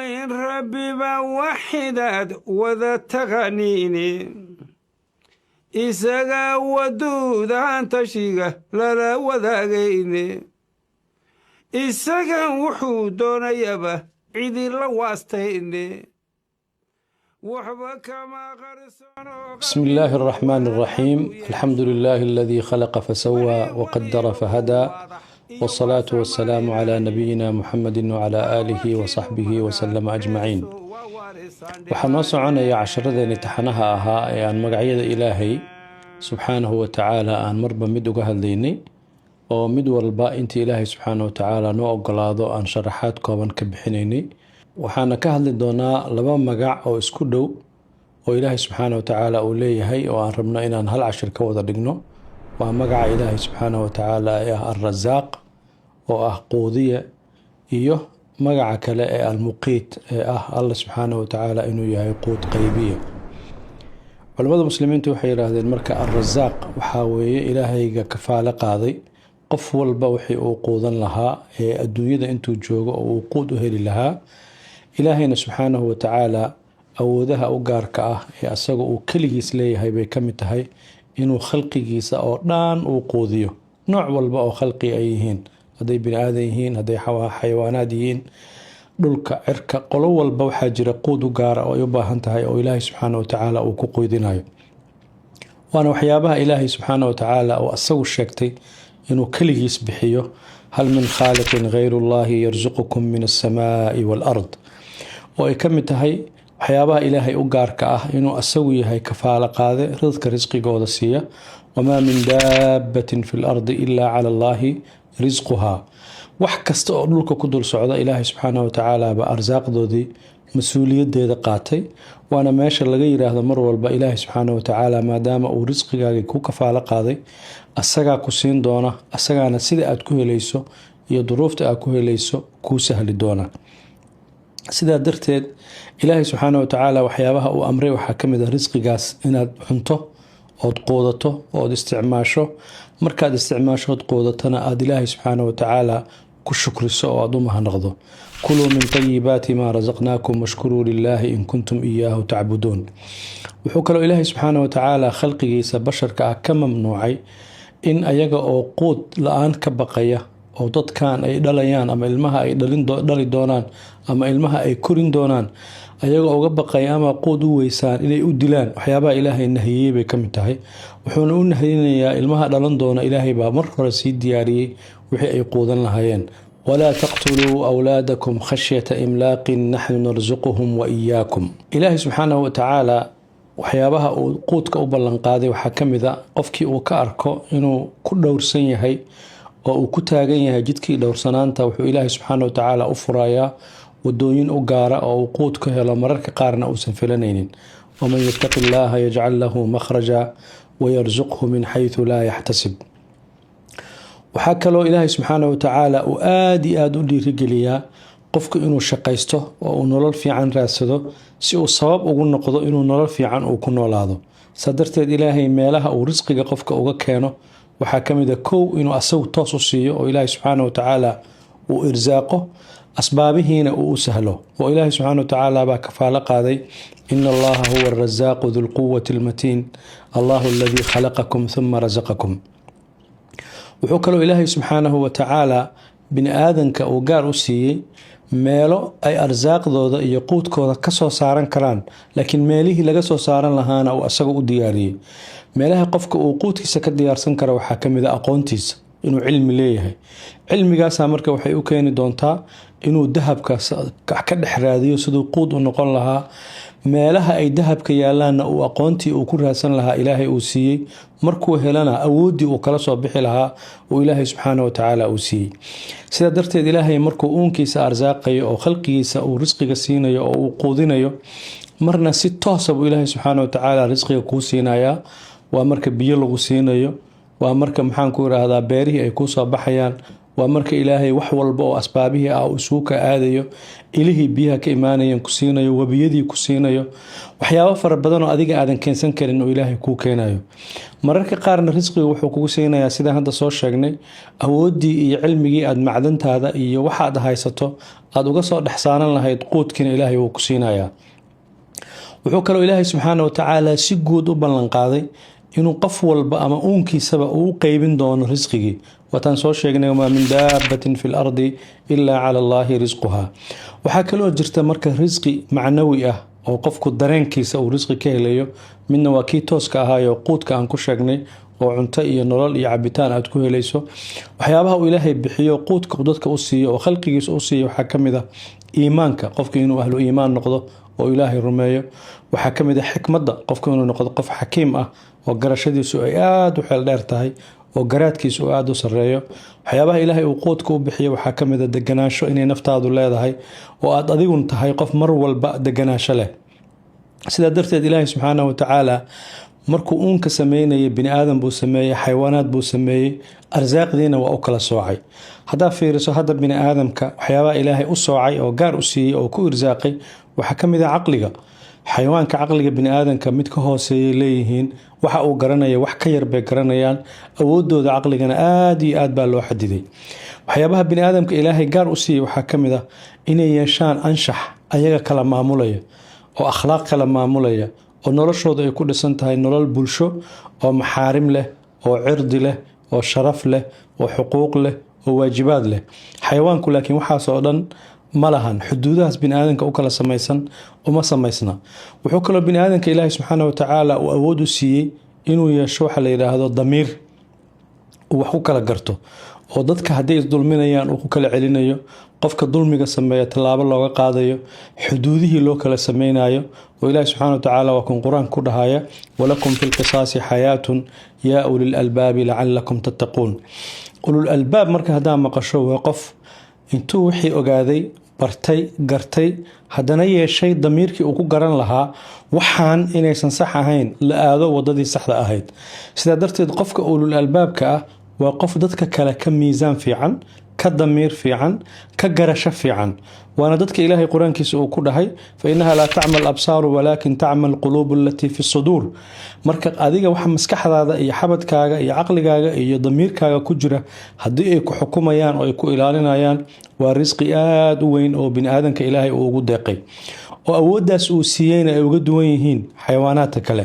وين ربي بوحدات وذا تغنيني إساقا ودود عن تشيقة لا وذاقيني إساقا وحودون يبا عيدي لواستيني بسم الله الرحمن الرحيم. الحمد لله الذي خلق فسوى وقدر فهدى، والصلاة والسلام على نبينا محمد وعلى آله وصحبه وسلم أجمعين. waxaan noo soconaya casharadeenii taxanaha ahaa ee aan magacyada ilaahay subxaanahu wa tacaala aan marba mid uga hadlaynay, oo mid walba intii ilaahay subxaanahu wa tacaala noo ogolaado aan sharaxaad kooban ka bixinaynay. waxaana ka hadli doonaa laba magac oo isku dhow oo ilaahay subxaanahu wa tacaala uu leeyahay oo aan rabno inaan hal cashir ka wada dhigno. waa magaca ilaahay subxaanahu wa tacaala ee ah Ar-Razaaq oo ah quudiye, iyo magaca kale ee Al-Muqiit ee ah Allah subxaanahu wa tacaala inuu yahay quud qaybiye. culimada muslimiintu waxay yiraahdeen marka Ar-Razaaq waxaa weeye ilaahayga kafaalo qaaday qof walba wixii uu quudan lahaa ee adduunyada intuu joogo oo uu quud u heli lahaa. ilaahayna subxaanahu wa tacaala awoodaha u gaarka ah ee asaga uu keligiis leeyahay bay ka mid tahay inuu khalqigiisa oo dhan uu quudiyo, nooc walba oo khalqi ay yihiin, hadday bini aadan yihiin, hadday xayawaanaad yihiin, dhulka, cirka, qolo walba waxaa jira quud u gaara oo ay u baahan tahay oo ilaahay subxaanahu wa tacaala uu ku quudinayo. waana waxyaabaha ilaahay subxaanahu wa tacaala uu asagu sheegtay inuu keligiis bixiyo. hal min khaaliqin ghayru llahi yarzuqukum min alsamaa'i waalard, oo ay ka mid tahay waxyaabaha ilaahay u gaarka ah inuu asagu yahay kafaalo qaade dadka risqigooda siiya. wamaa min daabbatin fi lardi ilaa cala allahi risquhaa. wax kasta oo dhulka ku dul socda ilaahay subxaanahu wa tacaala baa arsaaqdoodii mas-uuliyadeeda qaatay. waana meesha laga yiraahdo mar walba ilaahay subxaanahu wa tacaala maadaama uu risqigaagii ku kafaalo qaaday, asagaa ku siin doona, asagaana sida aad ku helayso iyo duruufta aad ku helayso kuu sahli doona. sidaa darteed ilaahay subxaanahu wa tacaala waxyaabaha uu amray waxaa ka mid ah risqigaas inaad cunto ood quudato ood isticmaasho. markaad isticmaasho ood quudatana aada ilaahay subxaanahu wa tacaala ku shukriso oo aada u mahadnaqdo. kuluu min tayibaati maa rasaqnaakum washkuruu lilaahi in kuntum iyaahu tacbuduun. wuxuu kaloo ilaahay subxaanahu wa tacaala khalqigiisa basharka ah ka mamnuucay in ayaga oo quud la-aan ka baqaya oo dadkan ay dhalayaan ama ilmaha ay dhali doonaan ama ilmaha ay korin doonaan ayagoo uga baqaya ama quud u weysaan inay u dilaan. waxyaabaha ilaahay nahiyey bay ka mid tahay. wuxuuna u nahiyinayaa ilmaha dhalan doona ilaahay baa mar hore sii diyaariyey wixii ay quudan lahaayeen. walaa taqtuluu awlaadakum khashyata imlaaqin naxnu narsuquhum wa iyaakum. ilaahay subxaanahu wa tacaala waxyaabaha uu quudka u ballanqaaday waxaa ka mid a qofkii uu ka arko inuu ku dhowrsan yahay oo uu ku taagan yahay jidkii dhowrsanaanta, wuxuu ilaahay subxaanahu wa tacaala u furayaa wadooyin u gaara oo uu quud ka helo, mararka qaarna uusan filanaynin. waman yattaqi illaaha yajcal lahu makhraja wayarsuqhu min xaysu laa yaxtasib. waxaa kaloo ilaahay subxaanahu wa tacaala uu aada iyo aada u dhiirigeliyaa qofku inuu shaqaysto oo uu nolol fiican raadsado si uu sabab ugu noqdo inuu nolol fiican uu ku noolaado. saa darteed ilaahay meelaha uu risqiga qofka uga keeno waxaa ka mid a kow inuu asagu toos u siiyo oo ilaahay subxaanahu wa tacaala uu irsaaqo, asbaabihiina uu u sahlo. oo ilaahay subxaanahu wa tacaala baa kafaalo qaaday ina allaha huwa alrazaaqu dulquwati almatiin allahu aladii khalaqakum huma rasaqakum. wuxuu kaloo ilaahay subxaanahu wa tacaala bini aadanka uu gaar u siiyey meelo ay arsaaqdooda iyo quudkooda ka soo saaran karaan, laakiin meelihii laga soo saaran lahaana uu asaga u diyaariyey. meelaha qofka uu quudkiisa ka diyaarsan kara waxaa ka mid a aqoontiisa, inuu cilmi leeyahay. cilmigaasa marka waxay u keeni doontaa inuu dahabka ka dhex raadiyo siduu quud u noqon lahaa. meelaha ay dahabka yaalaanna uu aqoontii uu ku raadsan lahaa ilaahay uu siiyey. markuu helana awooddii uu kala soo bixi lahaa uu ilaahay subxaanahu wa tacaala uu siiyey. sidaa darteed ilaahay markuu uunkiisa arsaaqayo oo khalqigiisa uu risqiga siinayo oo uu quudinayo, marna si toosa buu ilaahay subxaanahu wa tacaala risqiga kuu siinayaa. waa marka biyo lagu siinayo, waa marka maxaan ku irahdaa beerihii ay kuu soo baxayaan, ومرك إلهي وحول بو أسبابه أو سوك آديو إلهي بيها كإيمانيا كسينيو وبيدي كسينيو وحياة فربدان أديك آدن كنسان كرين إلهي كو كينايو مرك قارن رزقي وحو كو سينيا سيدا هذا صور شاقني أودي علمي أد معدنت هذا إيو وحاد هايستو أد وقصو دحسانا لهاي قوت كين إلهي وكسينايا wuxuu kaloo ilaahay subxaana wa tacaala si guud u ballan qaaday inuu qof walba ama uunkiisaba uu qaybin doono risqigii wataan soo sheegnay ma min daabatin fil ardi illa ala allahi rizquha waxa kaloo jirta marka risqi macnawi ah oo qofku dareenkiisa uu risqi ka helayo midna waa kii tooska ahaayo quudka aan ku sheegnay oo cunto iyo nolol iyo cabitaan aad ku helayso waxyaabaha uu ilaahay bixiyo quudka dadka u siiyo oo khalqigiisa u siiyo waxa kamid ah iimaanka qofku inuu ahlu iimaan noqdo oo ilaahay rumeeyo waxa kamid ah xikmadda qofku inuu noqdo qof xakiim ah oo garashadiisu ay aad u xeel dheer tahay oo garaadkiisu aad u sareeyo waxyaabaha ilaahay uu quudka u bixiyo waxa kamid ah deganaansho inay naftaadu leedahay oo aad adigu tahay qof mar walba deganaansho leh sida darteed ilaahay subxaanahu wa tacaala markuu uunka sameynayay bini aadan buu sameeyey xayawaanaad buu sameeyey arsaaqdiina waa u kala soocay haddaa fiiriso hadda bini aadamka waxyaabaha ilaahay u soocay oo gaar u siiyey oo ku irsaaqay waxaa ka mid ah caqliga xayawaanka caqliga bini aadanka mid ka hooseeyay leeyihiin waxa uu garanaya wax ka yar bay garanayaan awoodooda caqligana aad iyo aad baa loo xadiday waxyaabaha bini aadamka ilaahay gaar u siiyey waxaa ka mid ah inay yeeshaan anshax ayaga kala maamulaya oo akhlaaq kala maamulaya oo noloshooda ay ku dhisan tahay nolol bulsho oo maxaarim leh oo cirdi leh oo sharaf leh oo xuquuq leh oo waajibaad leh xayawaanku laakiin waxaas oo dhan malahan xuduudahaas bini aadanka u kala samaysan uma samaysna wuxuu kaloo bini aadanka ilaahay subxaanahu wa tacaala uu awood u siiyey inuu yeesho waxa la yidhaahdo damiir uu wax ku kala garto oo dadka hadday isdulminayaan uu ku kala celinayo qofka dulmiga sameeya tallaabo looga qaadayo xuduudihii loo kala sameynayo oo ilaahay subxaanahu wa tacaala waa kun qur-aan ku dhahaya walakum fi lqisaasi xayaatun yaa ulil albaabi lacallakum tattaquun ulul albaab marka haddaa maqasho waa qof intuu wixii ogaaday bartay gartay haddana yeeshay damiirkii uu ku garan lahaa waxaan inaysan sax ahayn la aado wadadii saxda ahayd sidaa darteed qofka ulul albaabka ah waa qof dadka kale ka miisaan fiican ka damiir fiican ka garasho fiican waana dadka ilaahay quraankiisa uu ku dhahay fa innaha la ta'mal absaaru walakin ta'mal quluub allati fi sudur marka adiga waxa maskaxdaada iyo xabadkaaga iyo aqligaaga iyo damiirkaaga ku jira hadii ay ku xukumayaan oo ay ku ilaalinayaan waa risqi aad u weyn oo bini aadanka ilaahay uu ugu deeqay oo awoodaas uu siiyayna ay uga duwan yihiin xayawaanaadka kale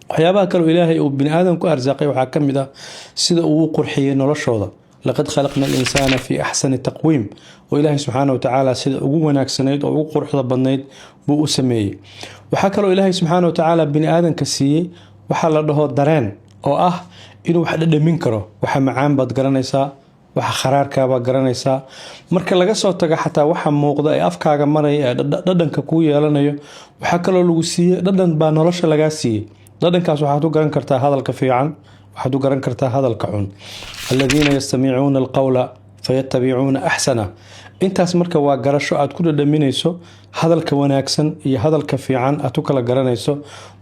waxyaabaha kale ilaahay uu bini aadan ku arsaaqay waxa kamid ah sida uu qurxiyay noloshooda لقد خلقنا الإنسان في أحسن تقويم وإلهي سبحانه وتعالى سيد أقوى ناكسنيد أو قرح ضبنيد بو سمي وحكى إلهي سبحانه وتعالى بني آدم كسي وحال له درين أو إنه واحد منكره وحا معان باد قرانيسا وحا خرار كابا قرانيسا مركا لغا صوتك حتى وحا موقضا أفكاغا مرأي دادن ككوية لانيو وحكى له سي دادن بانولوش لغا سي دادن كاسو حاتو قران كرتا هذا الكفيعان waxaad u garan kartaa hadalka xun alladina yastami'una alqawla fayattabi'una ahsana intaas marka waa garasho aad ku dhadhaminayso hadalka wanaagsan iyo hadalka fiican aad u kala garanayso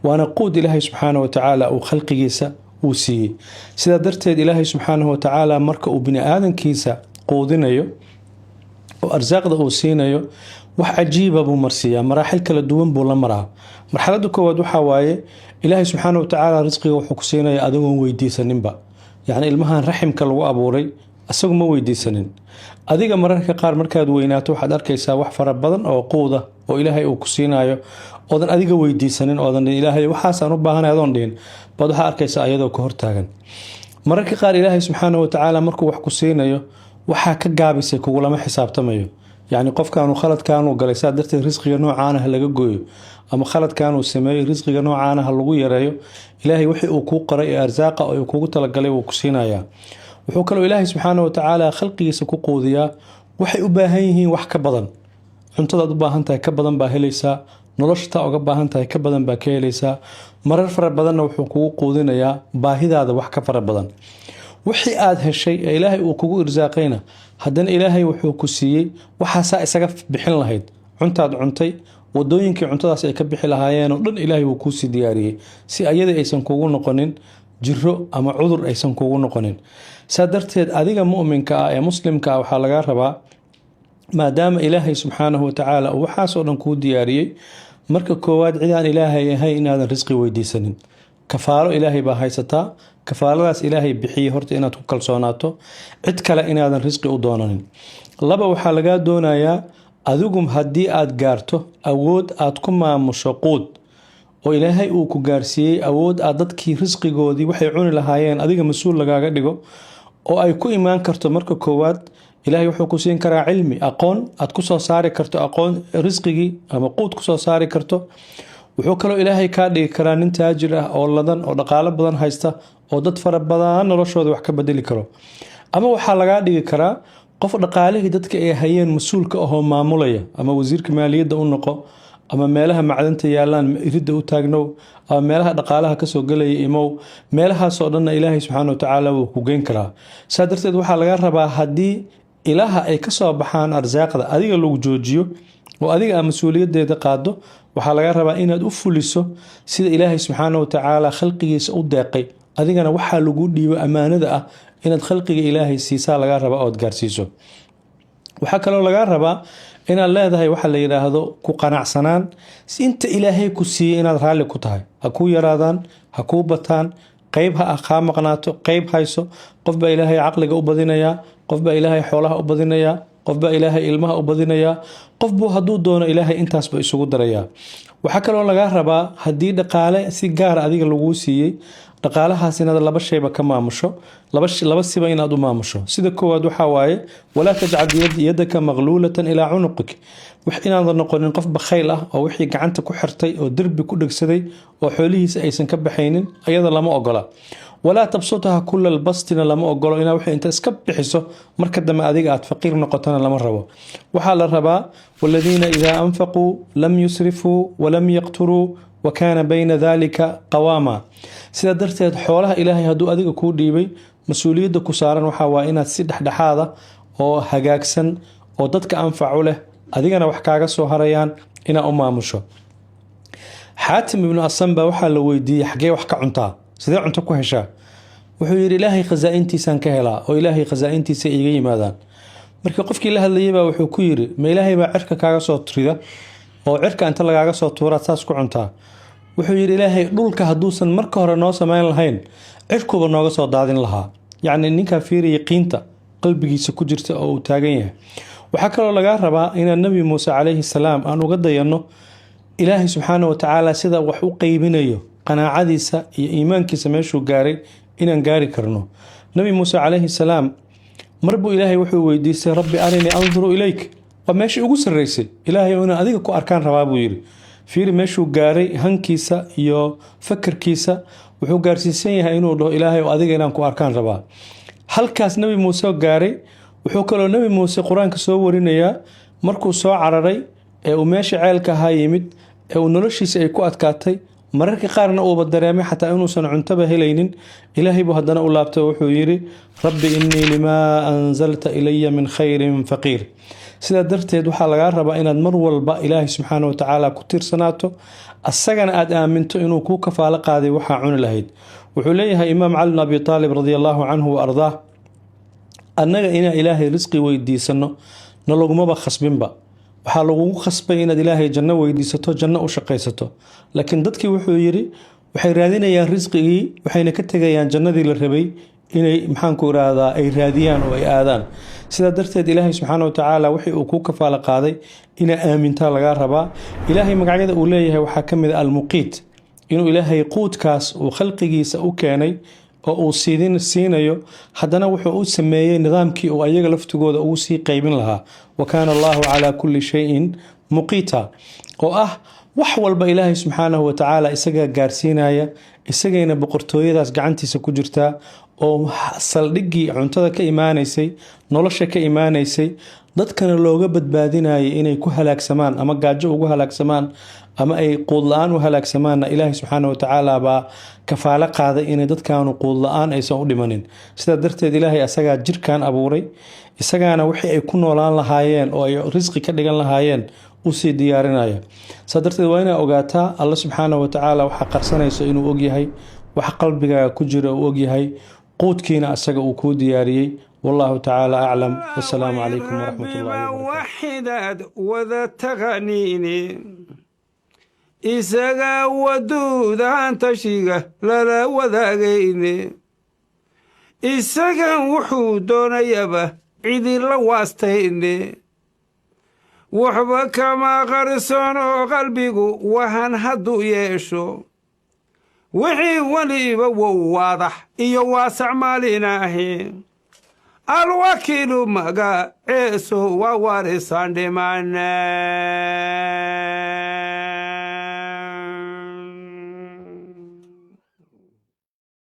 waana quud ilaahay subxaanahu wa tacaala uu khalqigiisa uu siiyey sidaa darteed ilaahay subxaanahu wa tacaala marka uu bini aadankiisa quudinayo oo arsaaqda uu siinayo wax cajiiba buu marsiiyaa maraaxil kala duwan buu la maraa marxaladda koowaad waxaa waaye ilaahay subxaanahu wa tacaala risqiga wuxuu ku siinaya adigoon weydiisaninba yacni ilmahan raximka lagu abuuray isagu ma weydiisanin adiga mararka qaar markaad weynaato waxaad arkaysaa wax fara badan oo quuda oo ilaahay uu ku siinayo oodan adiga weydiisanin oodan ilaahay waxaasaan u baahanay adoon dhihin baad waxaa arkaysaa ayadoo ka hortaagan mararka qaar ilaahay subxaanahu wa tacaala markuu wax ku siinayo waxaa ka gaabisay kugulama xisaabtamayo يعني قف كانوا خلط كانوا جلسات درت رزق نوع عانه لجوي أما خلط كانوا سماي رزق نوع عانه لجوي رأيه إلهي وحي وكوق قرأ أرزاق أو يكوق تلقى وكسينا يا وحكلوا إلهي سبحانه وتعالى خلقي سكوق وذيا وحي أباهيه وحك بدن أنت ضباهنتها كبدن باهليسا نلشتا وجباهنتها كبدن باكيليسا مرر فر بدن وحقوق وذينا يا باهي هذا وحك فر بدن wixii aad heshay ilaahay uu kugu irsaaqayna hadan ilaahay wuxuu ku siiyay waxa isaga bixin lahayd cuntaad cuntay wadooyinkii cuntadaas ay ka bixi lahaayeen oo dhan ilaahay uu ku sii diyaariyay si ayada aysan kugu noqonin jiro ama cudur aysan kugu noqonin saa darteed adiga mu'minka ah ee muslimka ah waxaa laga rabaa maadaama ilaahay subxaanahu watacaala uu waxaasoo dhan kuu diyaariyey marka koowaad cidaan ilaahay ahay inaadan risqi weydiisanin kafaalo ilaahay baa haysataa kafaaladaas ilaahay bixiyey horta inaad ku kalsoonaato cid kale inaadan risqi u doonanin laba waxaa lagaa doonayaa adigu haddii aad gaarto awood aad ku maamusho quud oo ilaahay uu ku gaarsiiyey awood aad dadkii risqigoodii waxay cuni lahaayeen adiga mas-uul lagaaga dhigo oo ay ku imaan karto marka koowaad ilaahay wuxuu ku siin karaa cilmi aqoon aad ku soo saari karto aqoon risqigii ama quud ku soo saari karto wuxuu kaloo ilaahay kaa dhigi karaa nin taajir ah oo ladan oo dhaqaalo badan haysta oo dad fara badan noloshooda wax ka bedeli karo ama waxaa lagaa dhigi karaa qof dhaqaalihii dadka ay hayeen mas-uulka ahoo maamulaya ama wasiirka maaliyadda u noqo ama meelaha macdanta yaalaan iridda u taagnow ama meelaha dhaqaalaha kasoo gelaya imow meelahaasoo dhanna ilaahay subxaana watacaala wuu ku geyn karaa saa darteed waxaa laga rabaa haddii ilaha ay kasoo baxaan arsaaqda adiga lagu joojiyo oo adiga aa mas-uuliyadeeda qaado waxaa laga rabaa inaad u fuliso sida ilaahay subxaana watacaala khalqigiisa u deeqay adigana waxaa lagu dhiibo ammaanada ah inaad khalqiga ilaahay siisaa laga rabaa ood gaarsiiso waxaa kaloo laga rabaa inaad leedahay waxa la yidhaahdo ku qanacsanaan inta ilaahay ku siiyey inaad raalli ku tahay ha kuu yaraadaan ha kuu bataan qeyb ha kaa maqnaato qeyb hayso qofbaa ilaahay caqliga u badinayaa qofbaa ilaahay xoolaha u badinayaa qofbaa ilaahay ilmaha u badinayaa qofbuu hadduu doono ilaahay intaasba isugu darayaa waxaa kaloo lagaa rabaa haddii dhaqaale si gaara adiga laguu siiyey dhaqaalahaas inaad laba shayba ka maamusho laba siba inaad u maamusho sida koowaad waxaa waaye walaa tajcal yadaka maqluulatan ilaa cunuqik wax inaadan noqonin qof bakhayl ah oo wixii gacanta ku xirtay oo derbi ku dhegsaday oo xoolihiisa aysan ka baxaynin ayada lama ogola walaa tabsutaha kula albastina lama ogolo inaa wixii inta iska bixiso marka dambe adiga aad faqiir noqotona lama rabo waxaa la rabaa waladiina idaa anfaquu lam yusrifuu walam yaqturuu wakaana bayna dalika qawaama sidaa darteed xoolaha ilaahay hadduu adiga kuu dhiibay mas-uuliyadda ku saaran waxaa waa inaad si dhexdhexaada oo hagaagsan oo dadka anfacu leh adigana wax kaaga soo harayaan inaa u maamusho xaatim ibnu asan baa waxaa la weydiiyey xaggee wax ka cuntaa sidee cunto ku heshaa wuxuu yidhi ilaahay khasaa-intiisaan ka helaa oo ilaahay khasaa-intiisa iiga yimaadaan markii qofkii la hadlayay baa wuxuu ku yidhi ma ilaahay baa cirka kaaga soo rida oo cirka inta lagaaga soo tuuraad saas ku cuntaa wuxuu yidhi ilaahay dhulka hadduusan marka hore noo samayn lahayn cirkuba nooga soo daadin lahaa yacni ninkaa fiiri yaqiinta qalbigiisa ku jirta oo uu taagan yahay waxaa kaloo lagaa rabaa inaan nebi muuse calayhi salaam aan uga dayanno ilaahay subxaana watacaala sida wax u qeybinayo qanaacadiisa iyo iimaankiisa meeshuu gaaray inaan gaari karno nebi muuse calayhi salaam marbuu ilaahay wuxuu weydiistay rabbi arinii anduru ilayk waa meeshii ugu sarreysay ilaahay inaan adiga ku arkaan rabaa buu yidhi fiiri meeshuu gaaray hankiisa iyo fakarkiisa wuxuu gaarsiisan yahay inuu dhaho ilaahay oo adiga inaan ku arkaan rabaa halkaas nebi muuse gaaray wuxuu kaloo nebi muuse qur-aanka soo warinayaa markuu soo cararay ee uu meesha ceelka ahaa yimid ee uu noloshiisa ay ku adkaatay mararka qaarna uuba dareemay xataa inuusan cuntaba helaynin ilaahay buu haddana u laabtay wuxuu yidhi rabbi innii limaa anzalta ilaya min khayrin faqiir sidaa darteed waxaa lagaa rabaa inaad mar walba ilaahay subxaana watacaala ku tiirsanaato asagana aad aaminto inuu kuu kafaalo qaaday waxaa cuni lahayd wuxuu leeyahay imaam cali bn abi taalib radi allaahu canhu wa ardaah annaga inaan ilaahay risqi weydiisano na lagumaba khasbinba waxaa lagugu khasbay inaad ilaahay janno weydiisato janno u shaqaysato laakiin dadkii wuxuu yidhi waxay raadinayaan risqigii waxayna ka tegayaan jannadii la rabay inay maxaanku irahdaa ay raadiyaan oo ay aadaan sidaa darteed ilaahay subxaana watacaala wixii uu kuu kafaalo qaaday inaa aamintaa lagaa rabaa ilaahay magacyada uu leeyahay waxaa ka mid a almuqiit inuu ilaahay quudkaas uu khalqigiisa u keenay oo uu siinayo haddana wuxuu u sameeyey nidaamkii uu ayaga laftigooda ugu sii qeybin lahaa wa kaana allaahu calaa kulli shayin muqiita oo ah wax walba ilaahay subxaanahu watacaala isagaa gaarsiinaya isagayna boqortooyadaas gacantiisa ku jirtaa oo saldhiggii cuntada ka imaanaysay nolosha ka imaanaysay dadkana looga badbaadinayay inay ku halaagsamaan ama gaajo ugu halaagsamaan ama ay quud la-aan u halaagsamaanna ilaahay subxaana watacaala baa kafaalo qaaday inay dadkaanu quud la-aan aysan u dhimanin sidaa darteed ilaahay asagaa jirkan abuuray isagaana wixii ay ku noolaan lahaayeen oo ay risqi ka dhigan lahaayeen usii diyaarinaya saa darteed waa inaa ogaataa alla subxaana watacaala waxaa qarsanayso inuu ogyahay wax qalbigaaga ku jira uu ogyahay quudkiina asaga uu kuu diyaariyey. والله تعالى أعلم، والسلام عليكم ورحمة الله وبركاته. وذا تغنيني إساقا ودودا تشيغا لا وذاقيني إساقا وحودون يبا عيدي لواستيني وحبا كما غرسونو قلبيقو وهن هدو يشو وحي وليبا وواضح إيو واسع ماليناهي الوكيل مغا عيسو ووارسان دمانا